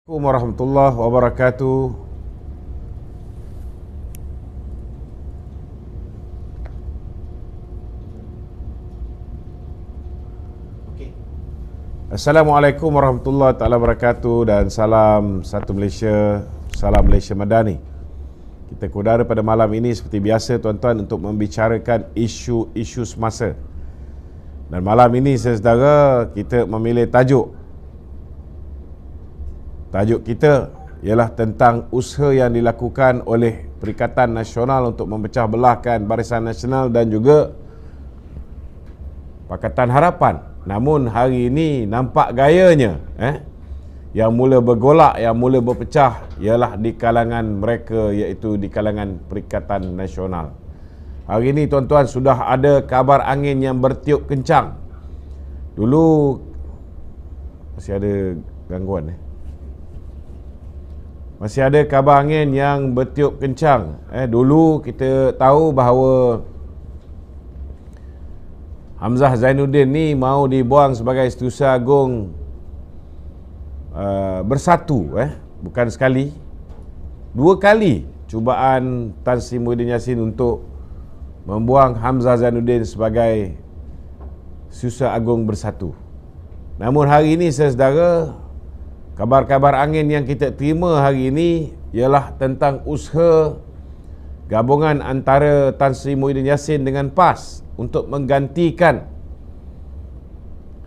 Assalamualaikum warahmatullahi wabarakatuh. Assalamualaikum warahmatullahi taala wabarakatuh dan salam satu Malaysia, salam Malaysia Madani. Kita kudara pada malam ini seperti biasa tuan-tuan untuk membicarakan isu-isu semasa. Dan malam ini saudara kita memilih tajuk. Tajuk kita ialah tentang usaha yang dilakukan oleh Perikatan Nasional untuk memecah belahkan Barisan Nasional dan juga Pakatan Harapan. Namun hari ini nampak gayanya yang mula bergolak, yang mula berpecah ialah di kalangan mereka, iaitu di kalangan Perikatan Nasional. Hari ini tuan-tuan sudah ada kabar angin yang bertiup kencang. Dulu masih ada gangguan Masih ada kabar angin yang bertiup kencang. Dulu kita tahu bahawa Hamzah Zainuddin ni mau dibuang sebagai Setiausaha Agung Bersatu. Bukan sekali, dua kali cubaan Tan Sri Muhyiddin Yassin untuk membuang Hamzah Zainuddin sebagai Setiausaha Agung Bersatu. Namun hari ini saudara, kabar-kabar angin yang kita terima hari ini ialah tentang usaha gabungan antara Tan Sri Muhyiddin Yassin dengan PAS untuk menggantikan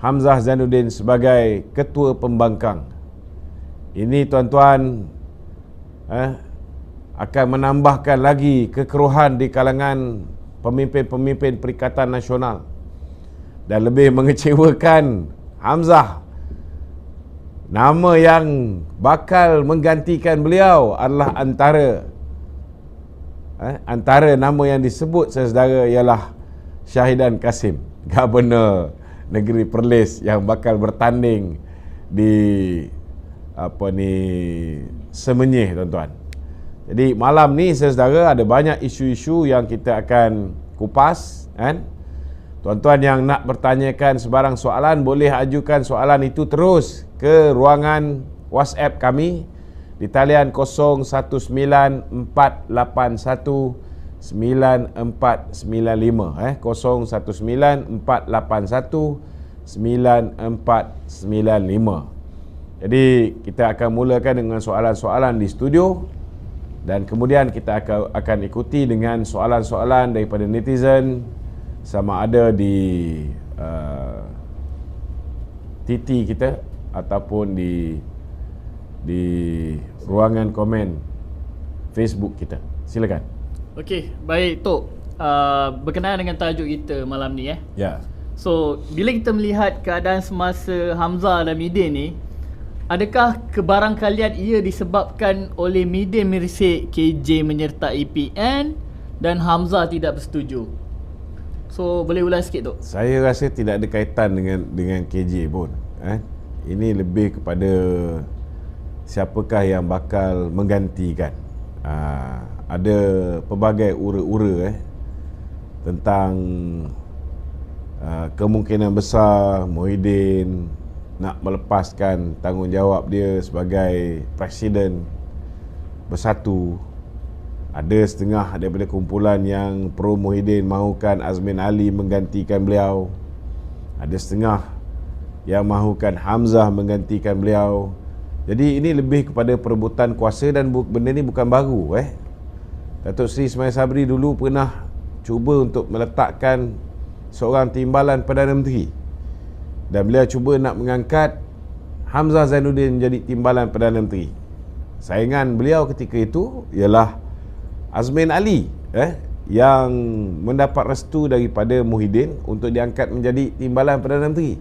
Hamzah Zainuddin sebagai Ketua Pembangkang. Ini tuan-tuan akan menambahkan lagi kekeruhan di kalangan pemimpin-pemimpin Perikatan Nasional. Dan lebih mengecewakan, Hamzah, nama yang bakal menggantikan beliau adalah antara nama yang disebut saudara ialah Syahidan Kasim, Governor Negeri Perlis yang bakal bertanding di Semenyih tuan-tuan. Jadi malam ni saudara ada banyak isu-isu yang kita akan kupas Tuan-tuan yang nak bertanyakan sebarang soalan boleh ajukan soalan itu terus ke ruangan WhatsApp kami di talian 0194819495 0194819495. Jadi kita akan mulakan dengan soalan-soalan di studio dan kemudian kita akan ikuti dengan soalan-soalan daripada netizen sama ada di TT kita ataupun di ruangan komen Facebook kita. Silakan. Okey, baik Tok. Berkenaan dengan tajuk kita malam ni Ya. So, bila kita melihat keadaan semasa Hamzah dan Midin ni, adakah kebarangkalian ia disebabkan oleh Midin merisik KJ menyertai PN dan Hamzah tidak bersetuju? So, boleh ulas sikit Tok? Saya rasa tidak ada kaitan dengan KJ pun. Ini lebih kepada siapakah yang bakal menggantikan. Ada pelbagai ura-ura tentang kemungkinan besar Muhyiddin nak melepaskan tanggungjawab dia sebagai Presiden Bersatu. Ada setengah daripada kumpulan yang pro Muhyiddin mahukan Azmin Ali menggantikan beliau. Ada setengah yang mahukan Hamzah menggantikan beliau. Jadi ini lebih kepada perebutan kuasa dan benda ni bukan baru. Datuk Seri Ismail Sabri dulu pernah cuba untuk meletakkan seorang timbalan Perdana Menteri. Dan beliau cuba nak mengangkat Hamzah Zainuddin menjadi timbalan Perdana Menteri. Saingan beliau ketika itu ialah Azmin Ali yang mendapat restu daripada Muhyiddin untuk diangkat menjadi timbalan Perdana Menteri.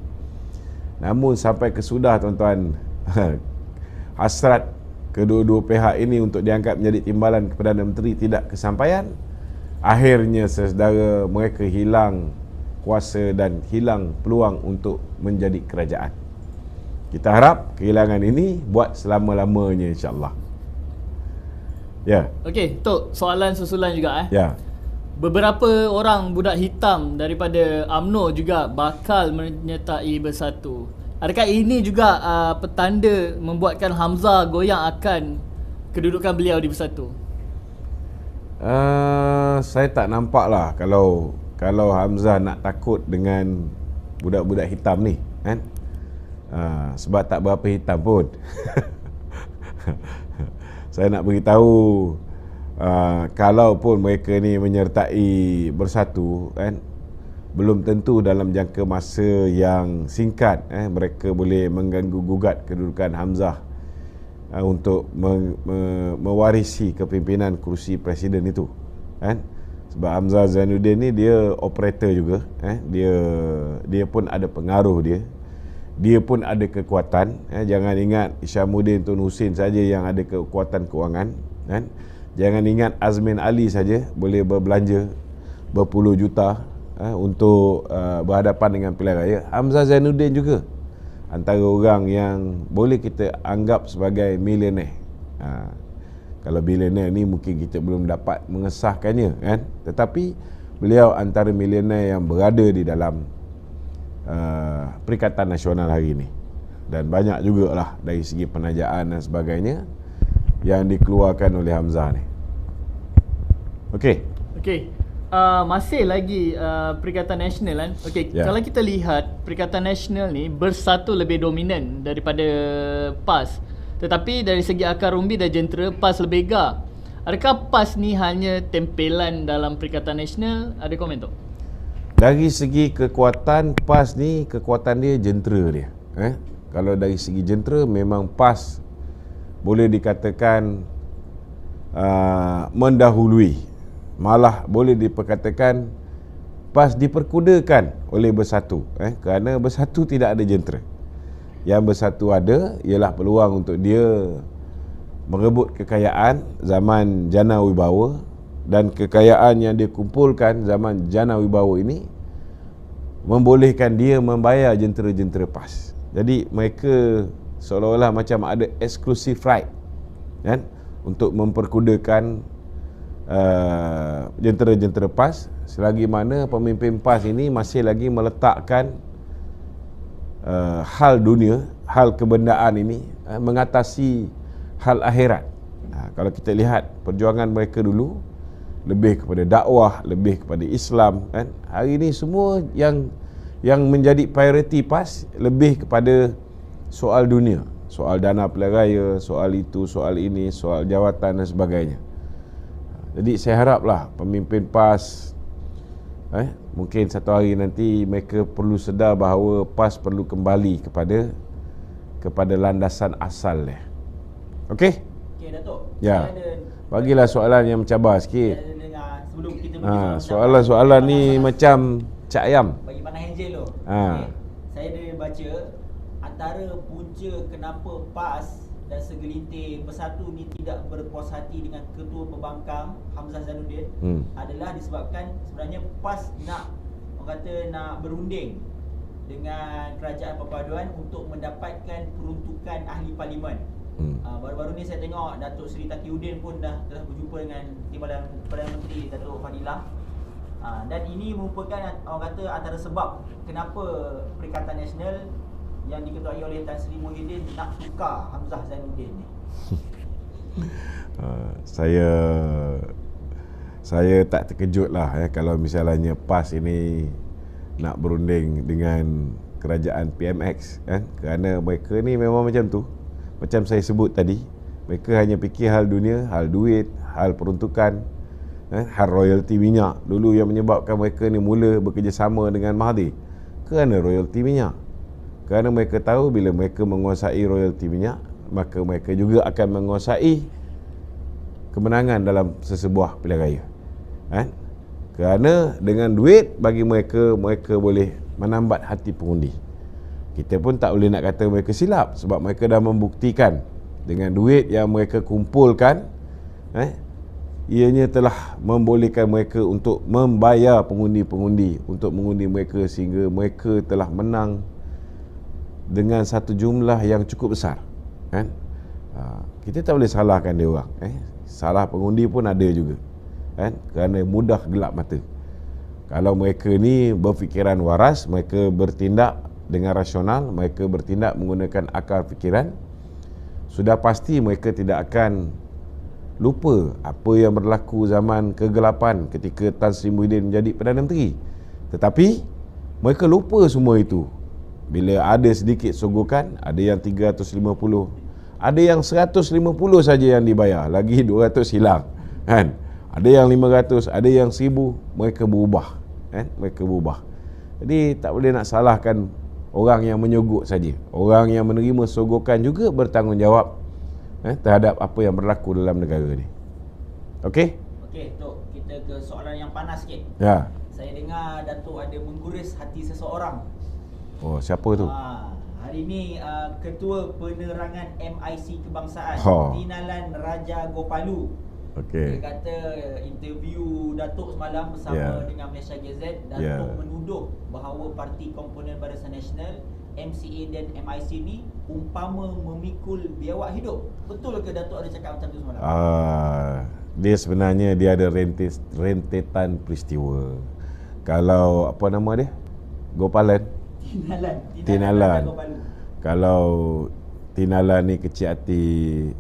Namun sampai kesudah tuan-tuan, hasrat kedua-dua pihak ini untuk diangkat menjadi timbalan Perdana Menteri tidak kesampaian. Akhirnya saudara, mereka hilang kuasa dan hilang peluang untuk menjadi kerajaan. Kita harap kehilangan ini buat selama-lamanya insya-Allah. Ya. Okey, Tok, soalan susulan juga Ya. Beberapa orang budak hitam daripada UMNO juga bakal menyertai Bersatu. Adakah ini juga petanda membuatkan Hamzah goyang akan kedudukan beliau di Bersatu? Saya tak nampak lah kalau Hamzah nak takut dengan budak-budak hitam ni, kan? Sebab tak berapa hitam pun. Saya nak beritahu, kalau pun mereka ni menyertai Bersatu, kan, belum tentu dalam jangka masa yang singkat mereka boleh mengganggu gugat kedudukan Hamzah untuk mewarisi kepimpinan kerusi presiden itu, kan? Sebab Hamzah Zainuddin ni dia operator juga, dia pun ada pengaruh, dia pun ada kekuatan. Jangan ingat Isyamuddin Tun Hussein saja yang ada kekuatan kewangan, kan? Jangan ingat Azmin Ali saja boleh berbelanja berpuluh juta untuk berhadapan dengan pilihan raya. Hamzah Zainuddin juga antara orang yang boleh kita anggap sebagai milioner. Kalau bilioner ni mungkin kita belum dapat mengesahkannya, kan? Tetapi beliau antara milioner yang berada di dalam Perikatan Nasional hari ini. Dan banyak jugalah dari segi penajaan dan sebagainya yang dikeluarkan oleh Hamzah ni. Okey. Masih lagi Perikatan Nasional, kan? Kalau kita lihat Perikatan Nasional ni Bersatu lebih dominan daripada PAS. Tetapi dari segi akar umbi dan jentera, PAS lebih gegah. Adakah PAS ni hanya tempelan dalam Perikatan Nasional? Ada komen tu? Dari segi kekuatan, PAS ni kekuatan dia jentera dia. Kalau dari segi jentera, memang PAS boleh dikatakan mendahului. Malah boleh diperkatakan PAS diperkudakan oleh Bersatu, kerana Bersatu tidak ada jentera. Yang Bersatu ada ialah peluang untuk dia merebut kekayaan zaman Jana Wibawa, dan kekayaan yang dia kumpulkan zaman Jana Wibawa ini membolehkan dia membayar jentera-jentera PAS. Jadi mereka seolah-olah macam ada exclusive right, kan, untuk memperkudakan jentera-jentera PAS, selagi mana pemimpin PAS ini masih lagi meletakkan hal dunia, hal kebendaan ini mengatasi hal akhirat. Kalau kita lihat perjuangan mereka dulu lebih kepada dakwah, lebih kepada Islam, kan? Hari ini semua yang menjadi priority PAS lebih kepada soal dunia, soal dana pilihan raya, soal itu, soal ini, soal jawatan dan sebagainya. Jadi saya haraplah pemimpin PAS mungkin satu hari nanti mereka perlu sedar bahawa PAS perlu kembali kepada landasan asal dia. Okey? Okey, Datuk. Ya. Bagilah soalan yang mencabar sikit. Sebelum kita pergi soalan-soalan ni macam cak ayam. bagi Panah Angel tu. Saya ada baca antara punca kenapa PAS dan segelintir Bersatu ni tidak berpuas hati dengan Ketua Pembangkang Hamzah Zainuddin adalah disebabkan sebenarnya PAS nak berunding dengan Kerajaan Perpaduan untuk mendapatkan peruntukan ahli parlimen. Baru-baru ni saya tengok Datuk Seri Taqiyuddin pun telah berjumpa dengan Timbalan Perdana Menteri Datuk Fadilah. Dan ini merupakan antara sebab kenapa Perikatan Nasional yang diketuai oleh Tan Sri Muhyiddin nak tukar Hamzah Zainuddin ni. Saya tak terkejut lah kalau misalnya PAS ini nak berunding dengan kerajaan PMX, kan? Kerana mereka ni memang macam tu. Macam saya sebut tadi, mereka hanya fikir hal dunia, hal duit, hal peruntukan, hal royalty minyak. Dulu yang menyebabkan mereka ni mula bekerjasama dengan Mahathir kerana royalty minyak. Kerana mereka tahu bila mereka menguasai royalty minyak, maka mereka juga akan menguasai kemenangan dalam sesebuah pilihan raya, kan? Kerana dengan duit bagi mereka boleh menambat hati pengundi. Kita pun tak boleh nak kata mereka silap, sebab mereka dah membuktikan dengan duit yang mereka kumpulkan, ianya telah membolehkan mereka untuk membayar pengundi-pengundi untuk mengundi mereka, sehingga mereka telah menang dengan satu jumlah yang cukup besar, kan? Kita tak boleh salahkan dia orang. Salah pengundi pun ada juga, kan? Kerana mudah gelap mata. Kalau mereka ni berfikiran waras, mereka bertindak dengan rasional, mereka bertindak menggunakan akal fikiran, sudah pasti mereka tidak akan lupa apa yang berlaku zaman kegelapan ketika Tan Sri Muhyiddin menjadi Perdana Menteri. Tetapi mereka lupa semua itu. Bila ada sedikit sogokan, ada yang 350, ada yang 150 saja yang dibayar, lagi 200 hilang, kan? Ada yang 500, ada yang 1000, mereka berubah, kan? Mereka berubah. Jadi tak boleh nak salahkan orang yang menyogok saja. Orang yang menerima sogokan juga bertanggungjawab terhadap apa yang berlaku dalam negara ni. Okey? Okey, Tok, kita ke soalan yang panas sikit. Ya. Saya dengar Datuk ada mengguris hati seseorang. Oh, siapa tu? Hari ni Ketua Penerangan MIC Kebangsaan, Tinalan Raja Gopalu. Okey. Dia kata interview Datuk semalam bersama dengan Malaysia Gazette, Datuk menuduh bahawa parti komponen Barisan Nasional, MCA dan MIC ni umpama memikul biawak hidup. Betul ke Datuk ada cakap macam tu semalam? Dia sebenarnya dia ada rentetan peristiwa. Kalau apa nama dia? Gopalan. Tinalan. Kalau Tinalan ni kecil hati,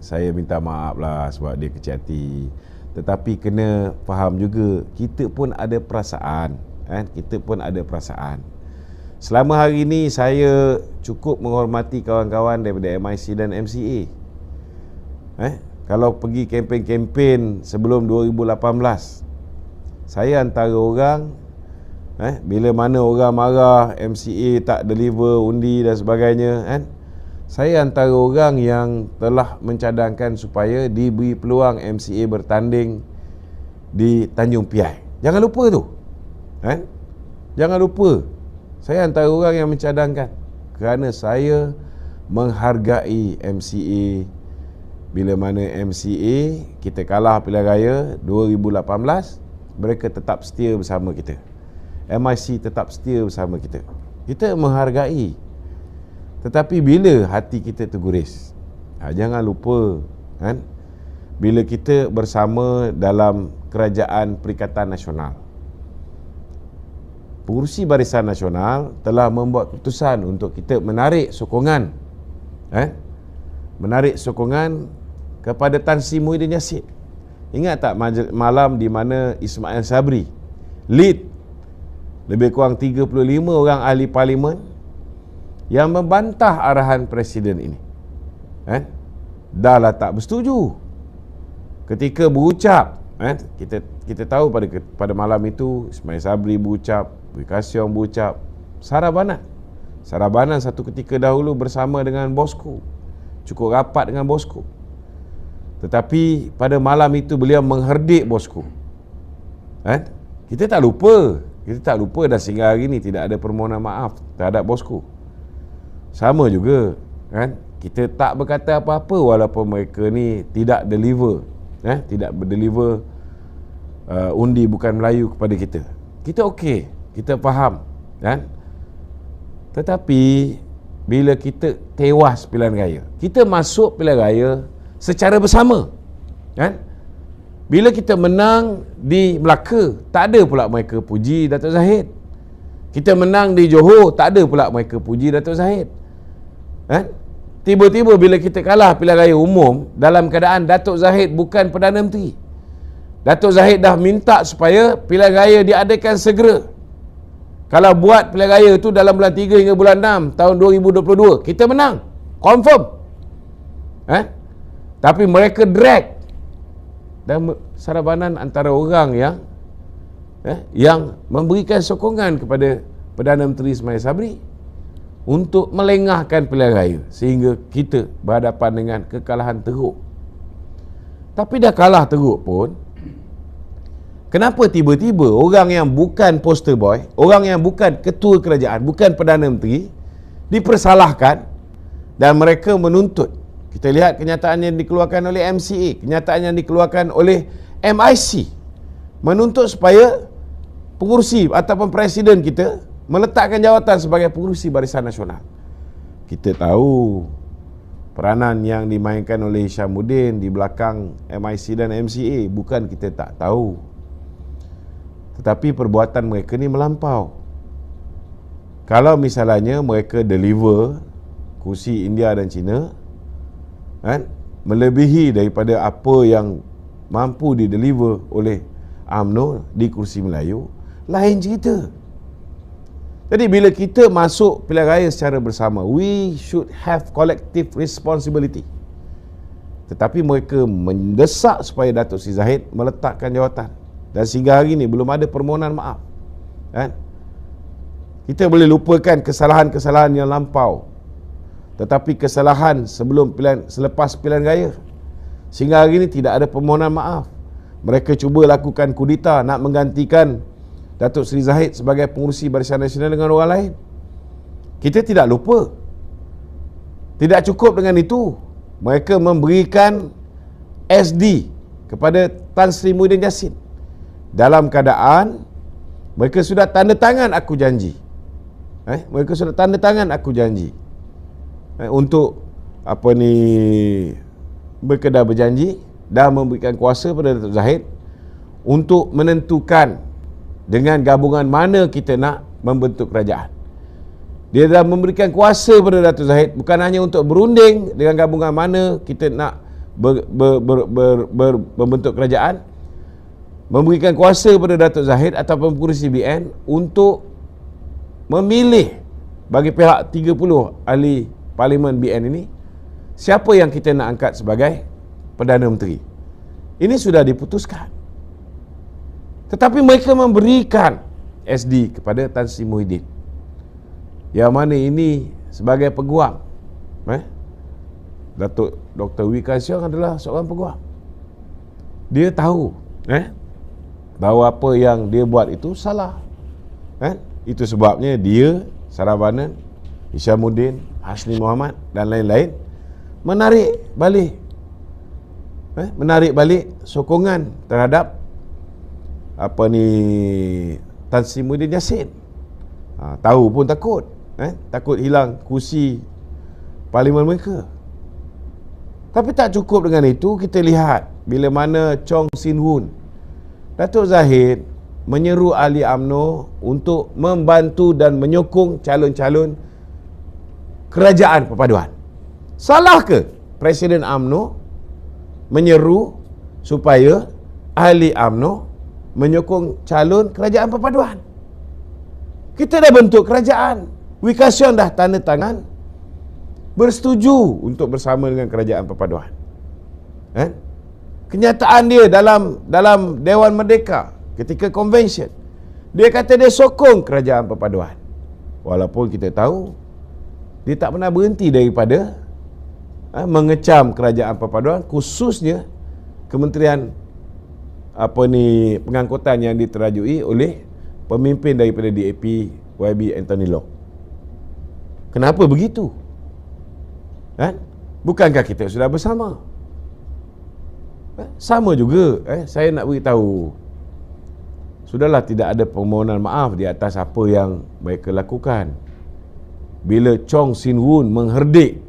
saya minta maaf lah sebab dia kecil hati. Tetapi kena faham juga, kita pun ada perasaan, kan? Kita pun ada perasaan. Selama hari ni saya cukup menghormati kawan-kawan daripada MIC dan MCA. Kalau pergi kempen-kempen sebelum 2018, saya antara orang bila mana orang marah MCA tak deliver undi dan sebagainya, kan? Saya antara orang yang telah mencadangkan supaya diberi peluang MCA bertanding di Tanjung Piai. Jangan lupa tu, kan? Jangan lupa, saya antara orang yang mencadangkan, kerana saya menghargai MCA. Bila mana MCA kita kalah pilihan raya 2018, mereka tetap setia bersama kita. MIC tetap setia bersama kita. Kita menghargai. Tetapi bila hati kita terguris, jangan lupa, kan? Bila kita bersama dalam Kerajaan Perikatan Nasional, Pengurusi Barisan Nasional telah membuat keputusan untuk kita menarik sokongan, menarik sokongan kepada Tan Sri Muhyiddin Yassin. Ingat tak malam di mana Ismail Sabri lead lebih kurang 35 orang ahli parlimen yang membantah arahan Presiden ini, dah lah tak bersetuju. Ketika berucap, kita tahu pada malam itu Ismail Sabri berucap, Bui Kasyong berucap, Sarah Banan satu ketika dahulu bersama dengan bosku, cukup rapat dengan bosku. Tetapi pada malam itu beliau mengherdik bosku. Kita tak lupa dan sehingga hari ini tidak ada permohonan maaf terhadap bosku. Sama juga, kan? Kita tak berkata apa-apa walaupun mereka ni tidak deliver, tidak berdeliver undi bukan Melayu kepada kita. Kita okey, kita faham, kan? Tetapi bila kita tewas pilihan raya, kita masuk pilihan raya secara bersama, kan? Bila kita menang di Melaka, tak ada pula mereka puji Datuk Zahid. Kita menang di Johor, tak ada pula mereka puji Datuk Zahid. Tiba-tiba bila kita kalah pilihan raya umum dalam keadaan Datuk Zahid bukan Perdana Menteri, Datuk Zahid dah minta supaya pilihan raya diadakan segera. Kalau buat pilihan raya tu dalam bulan 3 hingga bulan 6 tahun 2022, kita menang, confirm. Tapi mereka drag. Dan Sarah Banan antara orang yang memberikan sokongan kepada Perdana Menteri Ismail Sabri untuk melengahkan pilihan raya sehingga kita berhadapan dengan kekalahan teruk. Tapi dah kalah teruk pun, kenapa tiba-tiba orang yang bukan poster boy, orang yang bukan ketua kerajaan, bukan Perdana Menteri dipersalahkan dan mereka menuntut? Kita lihat kenyataan yang dikeluarkan oleh MCA, kenyataan yang dikeluarkan oleh MIC, menuntut supaya pengurusi ataupun presiden kita meletakkan jawatan sebagai pengurusi Barisan Nasional. Kita tahu peranan yang dimainkan oleh Hishamuddin di belakang MIC dan MCA, bukan kita tak tahu. Tetapi perbuatan mereka ni melampau. kalau misalnya mereka deliver kursi India dan China kan, melebihi daripada apa yang mampu dideliver oleh UMNO di kursi Melayu, lain cerita. Jadi bila kita masuk pilihan raya secara bersama, we should have collective responsibility. Tetapi mereka mendesak supaya Datuk Seri Zahid meletakkan jawatan, dan sehingga hari ini belum ada permohonan maaf kan? Kita boleh lupakan kesalahan-kesalahan yang lampau, tetapi kesalahan selepas pilihan raya, sehingga hari ini tidak ada permohonan maaf. Mereka cuba lakukan kudeta nak menggantikan Datuk Seri Zahid sebagai pengurusi Barisan Nasional dengan orang lain. Kita tidak lupa. Tidak cukup dengan itu, mereka memberikan SD kepada Tan Sri Muhyiddin Yassin dalam keadaan mereka sudah tanda tangan aku janji. Mereka sudah tanda tangan aku janji untuk mereka dah berjanji, dah memberikan kuasa pada Datuk Zahid untuk menentukan dengan gabungan mana kita nak membentuk kerajaan. Dia dah memberikan kuasa pada Datuk Zahid bukan hanya untuk berunding dengan gabungan mana kita nak membentuk kerajaan, memberikan kuasa pada Datuk Zahid ataupun pengurusi BN untuk memilih bagi pihak 30 ahli Parlimen BN ini siapa yang kita nak angkat sebagai Perdana Menteri. Ini sudah diputuskan. Tetapi mereka memberikan SD kepada Tan Sri Muhyiddin, yang mana ini sebagai peguam. Datuk Dr. Wee Ka Siong adalah seorang peguam. Dia tahu bahawa apa yang dia buat itu salah. Itu sebabnya dia, Saravanan, Hishamuddin, Hasni Muhammad dan lain-lain menarik balik sokongan terhadap Tan Sri Muhyiddin Yassin. Tahu pun takut, takut hilang kursi parlimen mereka. Tapi tak cukup dengan itu, kita lihat bila mana Chong Sin Hun, Datuk Zahid menyeru ahli UMNO untuk membantu dan menyokong calon-calon kerajaan perpaduan. Salah ke Presiden UMNO menyeru supaya ahli UMNO menyokong calon kerajaan perpaduan? Kita dah bentuk kerajaan, Wee Ka Siong dah tanda tangan bersetuju untuk bersama dengan kerajaan perpaduan. Kenyataan dia dalam Dewan Merdeka ketika convention, dia kata dia sokong kerajaan perpaduan. Walaupun kita tahu dia tak pernah berhenti daripada mengecam kerajaan perpaduan, khususnya Kementerian pengangkutan yang diterajui oleh pemimpin daripada DAP, YB Anthony Loke. Kenapa begitu? Bukankah kita sudah bersama? Sama juga, saya nak beritahu, sudahlah tidak ada permohonan maaf di atas apa yang mereka lakukan. Bila Chong Sin Hun mengherdik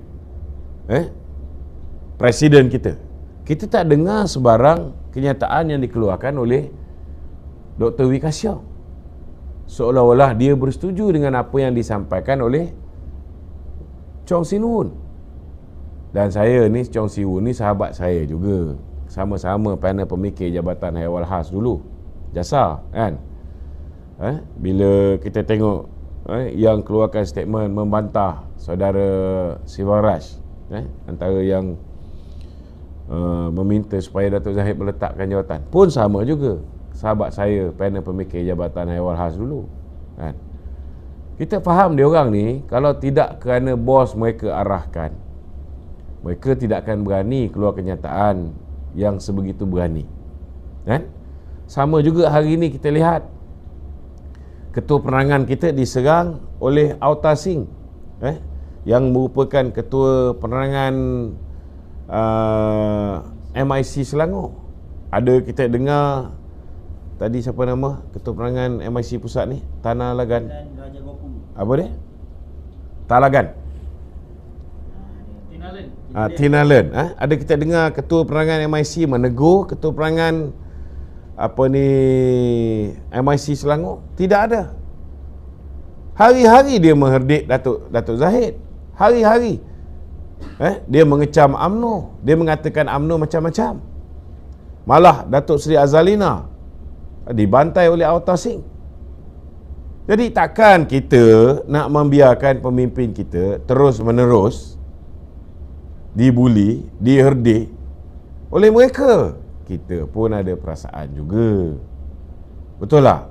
Presiden kita tak dengar sebarang kenyataan yang dikeluarkan oleh Dr. Wee Ka Siong, seolah-olah dia bersetuju dengan apa yang disampaikan oleh Chong Sin Hun. Dan saya ni, Chong Sin Hun ni sahabat saya juga, sama-sama panel pemikir Jabatan Haiwan Khas dulu, Jasa kan. Bila kita tengok yang keluarkan statement membantah saudara Sivaraj, antara yang meminta supaya Datuk Zahid meletakkan jawatan, pun sama juga sahabat saya panel pemikir Jabatan Haiwan Khas dulu kan. Kita faham dia orang ni, kalau tidak kerana bos mereka arahkan, mereka tidak akan berani keluar kenyataan yang sebegitu berani kan. Sama juga hari ini kita lihat ketua penerangan kita diserang oleh Auta Singh yang merupakan ketua penerangan MIC Selangor. Ada kita dengar tadi siapa nama ketua penerangan MIC pusat ni, Tanah Lagan, apa dia? Talagan, Tina Len. Ada kita dengar ketua penerangan MIC menegur ketua penerangan MIC Selangor? Tidak ada. Hari-hari dia mengherdik Datuk Zahid. Hari-hari. Dia mengecam UMNO. Dia mengatakan UMNO macam-macam. Malah Datuk Seri Azalina dibantai oleh Awtar Singh. Jadi takkan kita nak membiarkan pemimpin kita terus-menerus dibuli, diherdik oleh mereka. Kita pun ada perasaan juga. Betul tak?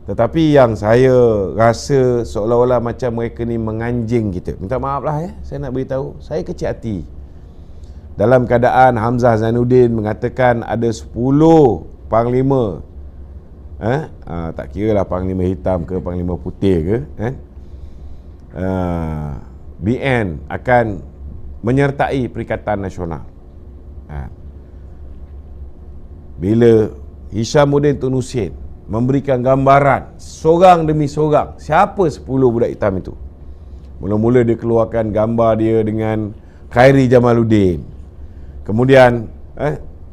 Tetapi yang saya rasa seolah-olah macam mereka ni menganjing kita. Minta maaf lah saya nak beritahu. Saya kecil hati. Dalam keadaan Hamzah Zainuddin mengatakan ada 10 panglima, tak kira lah panglima hitam ke panglima putih ke, BN akan menyertai Perikatan Nasional. Bila Hishamuddin Tun Hussein memberikan gambaran seorang demi seorang siapa 10 budak hitam itu. Mula-mula dia keluarkan gambar dia dengan Khairi Jamaluddin. Kemudian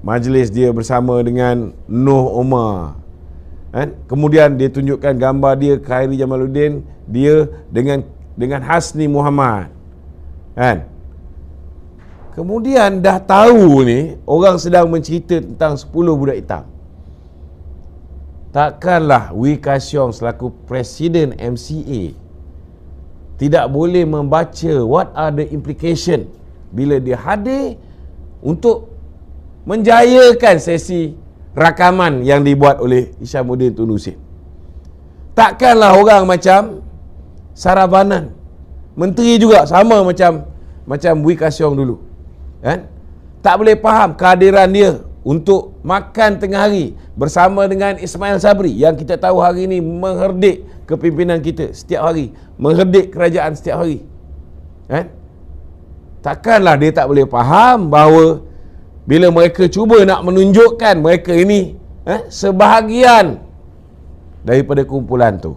majlis dia bersama dengan Noh Omar. Kemudian dia tunjukkan gambar dia Khairi Jamaluddin, dia dengan Hasni Muhammad. Kemudian dah tahu ni orang sedang mencerita tentang 10 budak hitam. Takkanlah Wee Ka Siong selaku Presiden MCA tidak boleh membaca what are the implication bila dia hadir untuk menjayakan sesi rakaman yang dibuat oleh Hishamuddin Tun Hussein. Takkanlah orang macam Saravanan, menteri juga sama macam Wee Ka Siong dulu, tak boleh faham kehadiran dia untuk makan tengah hari bersama dengan Ismail Sabri yang kita tahu hari ini mengherdik kepimpinan kita setiap hari, mengherdik kerajaan setiap hari. Takkanlah dia tak boleh faham bahawa bila mereka cuba nak menunjukkan mereka ini sebahagian daripada kumpulan tu,